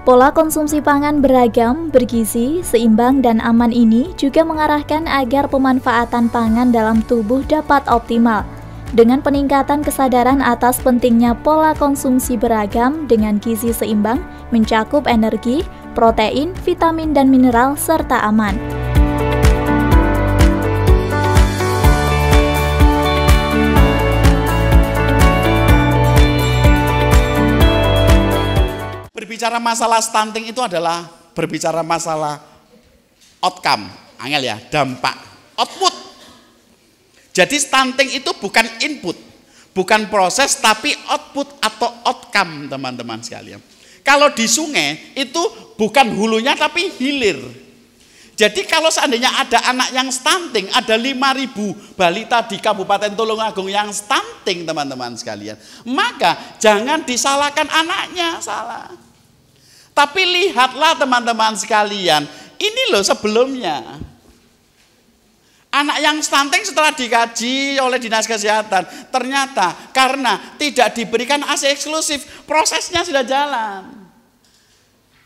Pola konsumsi pangan beragam, bergizi, seimbang, dan aman ini juga mengarahkan agar pemanfaatan pangan dalam tubuh dapat optimal. Dengan peningkatan kesadaran atas pentingnya pola konsumsi beragam dengan gizi seimbang, mencakup energi, protein, vitamin, dan mineral, serta aman. Berbicara masalah stunting itu adalah berbicara masalah outcome, angel ya, dampak, output. Jadi stunting itu bukan input, bukan proses, tapi output atau outcome, teman-teman sekalian. Kalau di sungai itu bukan hulunya tapi hilir. Jadi kalau seandainya ada anak yang stunting, ada 5.000 balita di Kabupaten Tulungagung yang stunting, teman-teman sekalian, maka jangan disalahkan anaknya, salah. Tapi lihatlah teman-teman sekalian, ini loh sebelumnya. Anak yang stunting setelah dikaji oleh Dinas Kesehatan, ternyata karena tidak diberikan ASI eksklusif, prosesnya sudah jalan.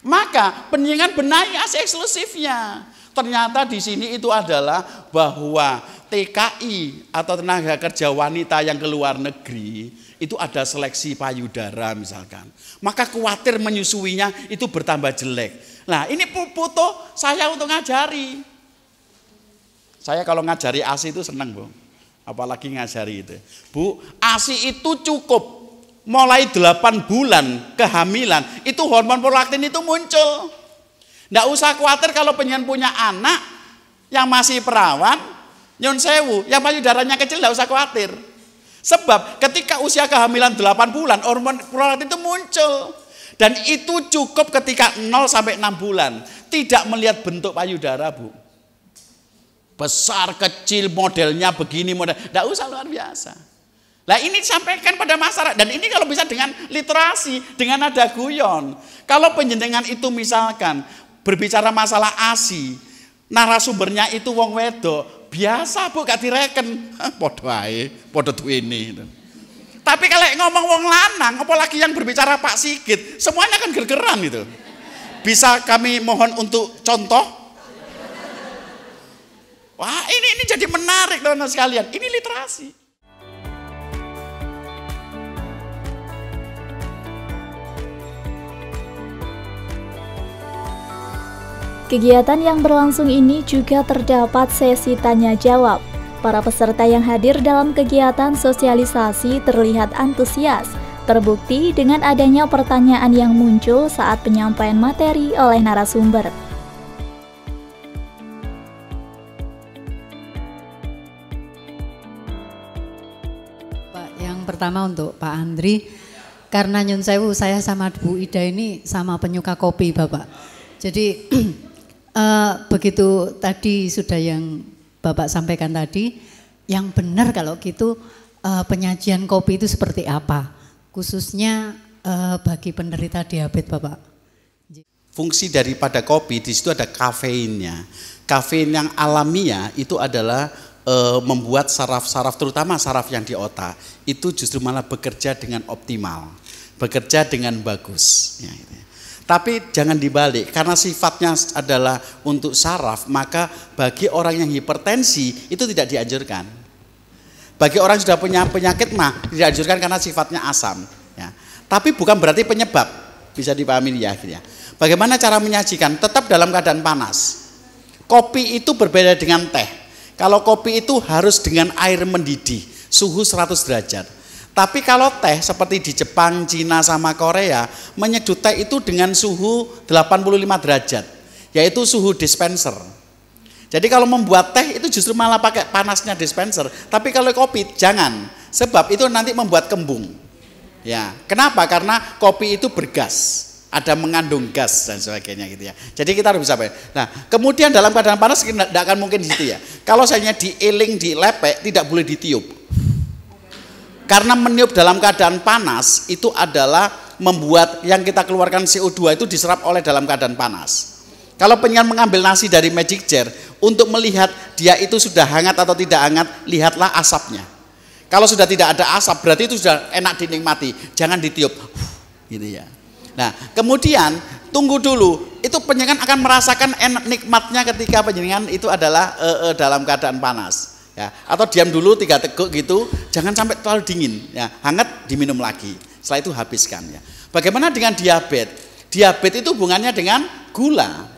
Maka penyiangan benahi ASI eksklusifnya. Ternyata di sini itu adalah bahwa TKI atau tenaga kerja wanita yang ke luar negeri itu ada seleksi payudara misalkan. Maka khawatir menyusuinya itu bertambah jelek. Nah ini foto saya untuk ngajari. Saya kalau ngajari ASI itu senang, Bu. Apalagi ngajari itu. Bu, ASI itu cukup. Mulai 8 bulan kehamilan, itu hormon prolaktin itu muncul. Nggak usah khawatir kalau pengen punya anak yang masih perawan, nyun sewu, yang payudaranya kecil nggak usah khawatir. Sebab ketika usia kehamilan 8 bulan, hormon prolaktin itu muncul. Dan itu cukup ketika 0 sampai 6 bulan. Tidak melihat bentuk payudara, Bu. Besar, kecil, modelnya begini, model. Nggak usah luar biasa. Nah ini disampaikan pada masyarakat. Dan ini kalau bisa dengan literasi, dengan nada guyon. Kalau penjenengan itu misalkan berbicara masalah ASI, narasumbernya itu wong wedok, biasa, Bu, gak direken. Podo ae, podo duwene. Tapi kalau ngomong wong lanang, apalagi yang berbicara Pak Sigit, semuanya kan gergeran itu. Bisa kami mohon untuk contoh? Wah, ini jadi menarik teman-teman sekalian. Ini literasi. Kegiatan yang berlangsung ini juga terdapat sesi tanya jawab. Para peserta yang hadir dalam kegiatan sosialisasi terlihat antusias, terbukti dengan adanya pertanyaan yang muncul saat penyampaian materi oleh narasumber. Yang pertama untuk Pak Andri, karena nyun sewu saya sama Bu Ida ini sama penyuka kopi Bapak. Jadi begitu tadi sudah yang Bapak sampaikan tadi, yang benar kalau gitu penyajian kopi itu seperti apa? Khususnya bagi penderita diabetes Bapak. Fungsi daripada kopi di situ ada kafeinnya. Kafein yang alamiah itu adalah membuat saraf-saraf, terutama saraf yang di otak, itu justru malah bekerja dengan optimal, bekerja dengan bagus. Ya, gitu. Tapi jangan dibalik, karena sifatnya adalah untuk saraf, maka bagi orang yang hipertensi itu tidak dianjurkan. Bagi orang yang sudah punya penyakit mah tidak dianjurkan karena sifatnya asam. Ya. Tapi bukan berarti penyebab, bisa dipahami ya. Gitu ya. Bagaimana cara menyajikan? Tetap dalam keadaan panas. Kopi itu berbeda dengan teh. Kalau kopi itu harus dengan air mendidih, suhu 100 derajat. Tapi kalau teh seperti di Jepang, Cina, sama Korea, menyeduh teh itu dengan suhu 85 derajat, yaitu suhu dispenser. Jadi kalau membuat teh itu justru malah pakai panasnya dispenser. Tapi kalau kopi jangan, sebab itu nanti membuat kembung. Ya, kenapa? Karena kopi itu bergas. Ada mengandung gas dan sebagainya gitu ya. Jadi kita harus bisa. Nah, kemudian dalam keadaan panas tidak akan mungkin di situ ya. Kalau saya dieling, dilepek, tidak boleh ditiup. Karena meniup dalam keadaan panas itu adalah membuat yang kita keluarkan CO2 itu diserap oleh dalam keadaan panas. Kalau pengen mengambil nasi dari magic jar untuk melihat dia itu sudah hangat atau tidak hangat, lihatlah asapnya. Kalau sudah tidak ada asap berarti itu sudah enak dinikmati. Jangan ditiup. Gitu ya. Nah, kemudian tunggu dulu. Itu penjenengan akan merasakan enak nikmatnya ketika penjenengan itu adalah dalam keadaan panas. Ya, atau diam dulu 3 teguk gitu, jangan sampai terlalu dingin. Ya, hangat diminum lagi. Setelah itu habiskan. Ya. Bagaimana dengan diabetes? Diabetes itu hubungannya dengan gula.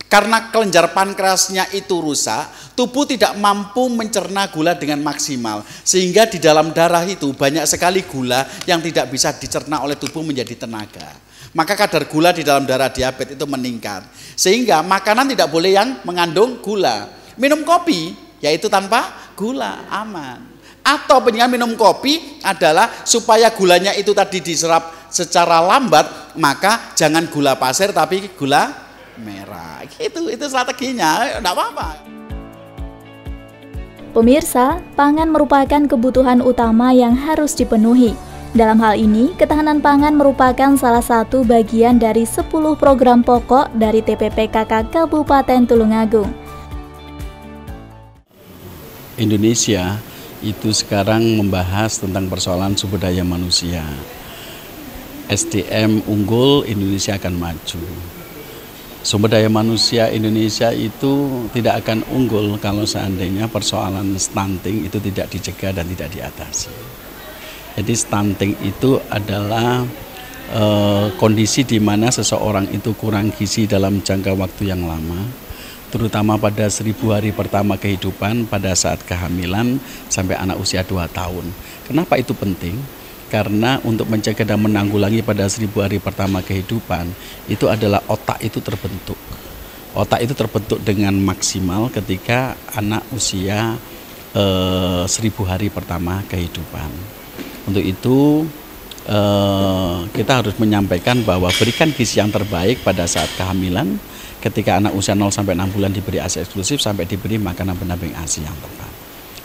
Karena kelenjar pankreasnya itu rusak, tubuh tidak mampu mencerna gula dengan maksimal. Sehingga di dalam darah itu banyak sekali gula yang tidak bisa dicerna oleh tubuh menjadi tenaga. Maka kadar gula di dalam darah diabetes itu meningkat. Sehingga makanan tidak boleh yang mengandung gula. Minum kopi, yaitu tanpa gula, aman. Atau penjenengan minum kopi adalah supaya gulanya itu tadi diserap secara lambat, maka jangan gula pasir tapi gula merah. Itu strateginya, enggak apa-apa. Pemirsa, pangan merupakan kebutuhan utama yang harus dipenuhi. Dalam hal ini, ketahanan pangan merupakan salah satu bagian dari 10 program pokok dari TPPKK Kabupaten Tulungagung. Indonesia itu sekarang membahas tentang persoalan sumber daya manusia. SDM unggul, Indonesia akan maju. Sumber daya manusia Indonesia itu tidak akan unggul kalau seandainya persoalan stunting itu tidak dicegah dan tidak diatasi. Jadi stunting itu adalah kondisi di mana seseorang itu kurang gizi dalam jangka waktu yang lama, terutama pada 1000 hari pertama kehidupan pada saat kehamilan sampai anak usia 2 tahun. Kenapa itu penting? Karena untuk mencegah dan menanggulangi pada 1000 hari pertama kehidupan, itu adalah otak itu terbentuk. Otak itu terbentuk dengan maksimal ketika anak usia 1000 hari pertama kehidupan. Untuk itu kita harus menyampaikan bahwa berikan gizi yang terbaik pada saat kehamilan, ketika anak usia 0 sampai 6 bulan diberi ASI eksklusif sampai diberi makanan pendamping ASI yang tepat.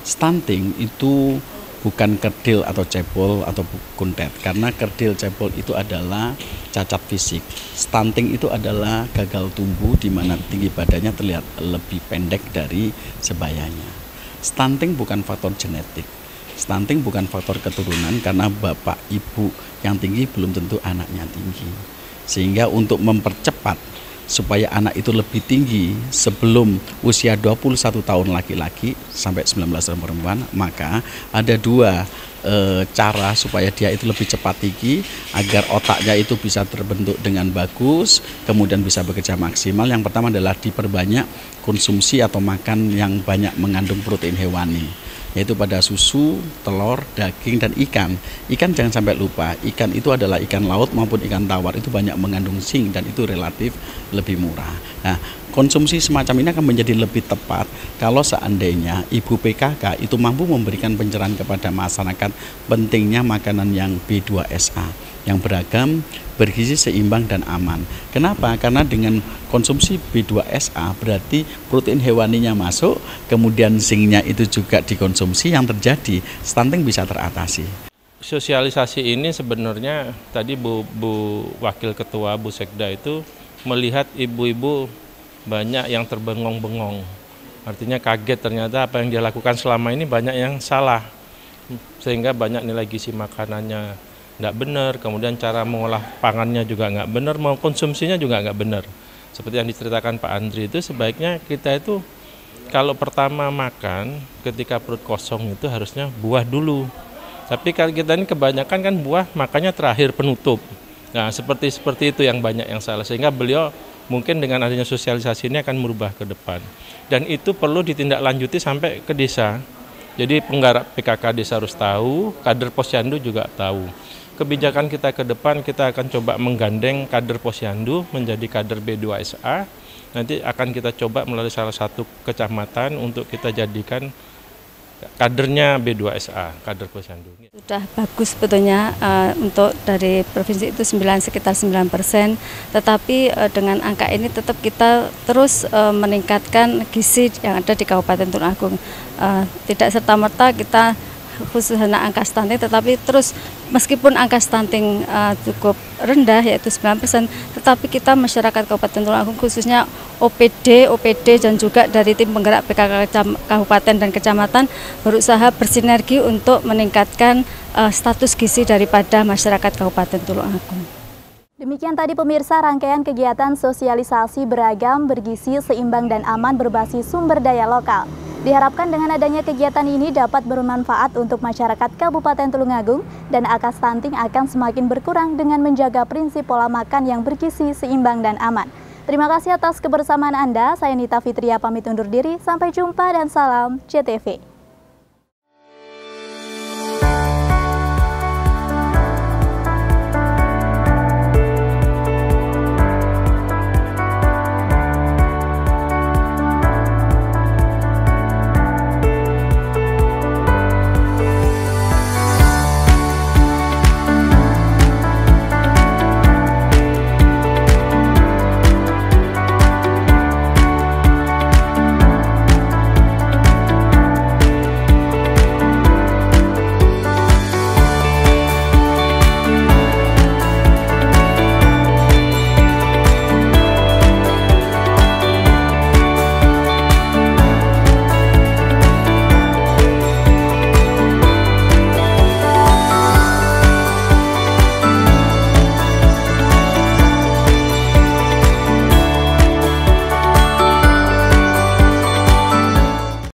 Stunting itu bukan kerdil atau cebol atau kuntet, karena kerdil cebol itu adalah cacat fisik. Stunting itu adalah gagal tumbuh di mana tinggi badannya terlihat lebih pendek dari sebayanya. Stunting bukan faktor genetik. Stunting bukan faktor keturunan karena bapak ibu yang tinggi belum tentu anaknya tinggi. Sehingga untuk mempercepat supaya anak itu lebih tinggi sebelum usia 21 tahun laki-laki sampai 19 tahun perempuan, maka ada 2 cara supaya dia itu lebih cepat tinggi agar otaknya itu bisa terbentuk dengan bagus, kemudian bisa bekerja maksimal. Yang pertama adalah diperbanyak konsumsi atau makan yang banyak mengandung protein hewani, yaitu pada susu, telur, daging, dan ikan. Ikan jangan sampai lupa, ikan itu adalah ikan laut maupun ikan tawar, itu banyak mengandung zinc dan itu relatif lebih murah. Nah, konsumsi semacam ini akan menjadi lebih tepat kalau seandainya ibu PKK itu mampu memberikan pencerahan kepada masyarakat pentingnya makanan yang B2SA, yang beragam, bergizi, seimbang, dan aman. Kenapa? Karena dengan konsumsi B2SA berarti protein hewaninya masuk, kemudian zinc-nya itu juga dikonsumsi, yang terjadi stunting bisa teratasi. Sosialisasi ini sebenarnya tadi Bu Wakil Ketua Bu Sekda itu melihat ibu-ibu banyak yang terbengong-bengong. Artinya kaget ternyata apa yang dia lakukan selama ini banyak yang salah. Sehingga banyak nilai gizi makanannya nggak benar, kemudian cara mengolah pangannya juga nggak benar, mau konsumsinya juga nggak benar. Seperti yang diceritakan Pak Andri itu sebaiknya kita itu kalau pertama makan ketika perut kosong itu harusnya buah dulu. Tapi kalau kita ini kebanyakan kan buah makannya terakhir penutup. Nah seperti itu yang banyak yang salah, sehingga beliau mungkin dengan adanya sosialisasi ini akan merubah ke depan. Dan itu perlu ditindaklanjuti sampai ke desa. Jadi penggarap PKK desa harus tahu, kader posyandu juga tahu. Kebijakan kita ke depan kita akan coba menggandeng kader posyandu menjadi kader B2SA. Nanti akan kita coba melalui salah satu kecamatan untuk kita jadikan kadernya B2SA, kader posyandu. Sudah bagus sebetulnya untuk dari provinsi itu sekitar 9%, tetapi dengan angka ini tetap kita terus meningkatkan gizi yang ada di Kabupaten Tulungagung. Tidak serta-merta kita khusus hanya angka stunting, tetapi terus meskipun angka stunting cukup rendah yaitu 9%, tetapi kita masyarakat Kabupaten Tulungagung khususnya OPD dan juga dari tim penggerak PKK Kabupaten dan Kecamatan berusaha bersinergi untuk meningkatkan status gizi daripada masyarakat Kabupaten Tulungagung. Demikian tadi pemirsa rangkaian kegiatan sosialisasi beragam, bergizi, seimbang dan aman berbasis sumber daya lokal. Diharapkan dengan adanya kegiatan ini dapat bermanfaat untuk masyarakat Kabupaten Tulungagung dan angka stunting akan semakin berkurang dengan menjaga prinsip pola makan yang bergizi, seimbang dan aman. Terima kasih atas kebersamaan Anda. Saya Nita Fitria pamit undur diri. Sampai jumpa dan salam CTV.